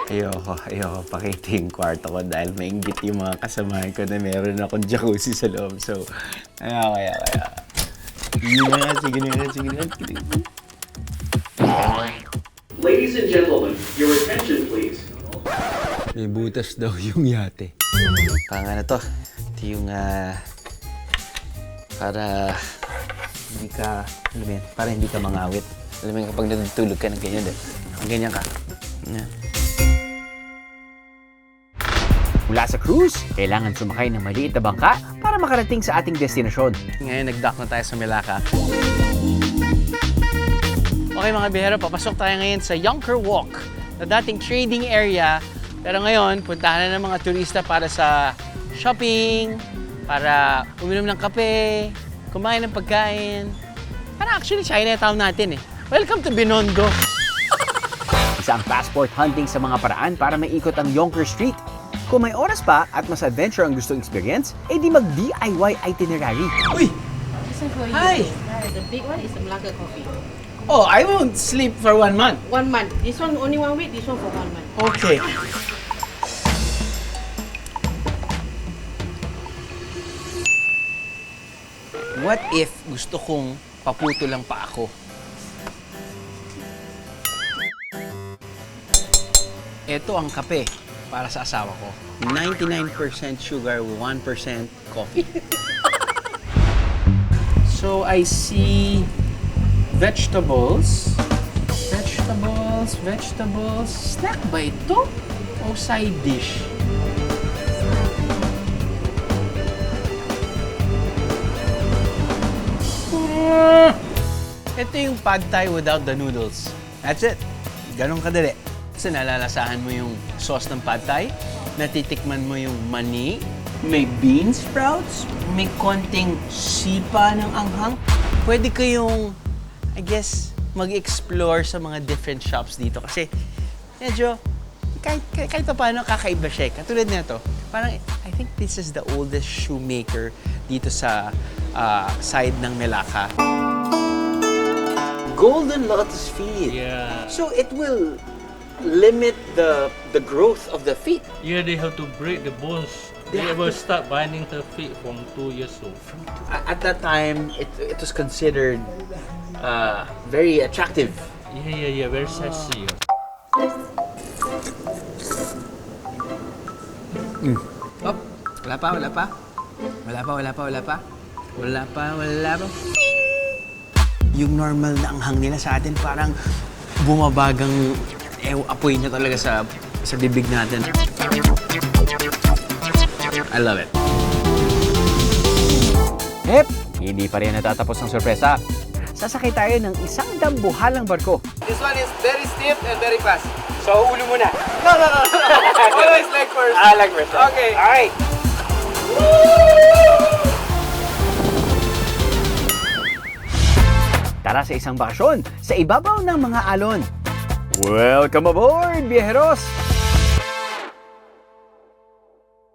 Ayoko pakita yung kwarto ko dahil mainggit yung mga kasamahan ko na meron akong jacuzzi sa loob. So, kaya. Sige na. Ladies and gentlemen, your attention please. May butas daw yung yate. Pang ano to? Ito yung, para hindi ka mangawit. Alam mo yun, kapag natutulog ka ng ganyan, ganyan ka. Yan. Mula sa cruise, kailangan sumakay ng maliit na bangka para makarating sa ating destinasyon. Ngayon, nag-dock na tayo sa Melaka. Okay mga bihero, papasok tayo ngayon sa Yonker Walk, na dating trading area. Pero ngayon, puntahan na ng mga turista para sa shopping, para uminom ng kape, kumain ng pagkain. Para actually, Chinatown natin eh. Welcome to Binondo. Isa ang passport hunting sa mga paraan para maikot ang Yonker Street. Kung may oras pa at mas adventure ang gustong experience, di mag-DIY itinerary. Uy! This one for you. Hi. The big one is the Malacca coffee. Oh, I won't sleep for 1 month. 1 month. This one only 1 week. This one for 1 month. Okay. What if gusto kong paputo lang pa ako? Ito ang kape para sa asawa ko. 99% sugar, 1% coffee. So I see vegetables. Snack ba ito? O side dish? Ito yung pad thai without the noodles. That's it. Ganun kadali. Kasi nalalasahan mo yung sauce ng pad thai, natitikman mo yung mani, may bean sprouts, may konting sipa ng anghang. Pwede kayong, I guess, mag-explore sa mga different shops dito kasi medyo kahit pa paano kakaiba siya. Katulad nito, parang I think this is the oldest shoemaker dito sa side ng Melaka. Golden lotus feet. Yeah. So it will limit the growth of the feet. Yeah, they have to break the bones. They They have will to- start binding her feet from 2 years old. At that time, it was considered very attractive. Yeah, very sexy. Oh, wala pa. Yung normal na anghang nila sa atin, parang bumabagang apoy niya talaga sa bibig natin. I love it. Hindi pa rin natatapos ang sorpresa. Sasakay tayo ng isang dambuhalang barko. This one is very stiff and very fast. So, ulo muna. No. Always leg first. Leg first. Okay. Alright. Tara sa isang bakasyon sa ibabaw ng mga alon. Welcome aboard, biyeheros!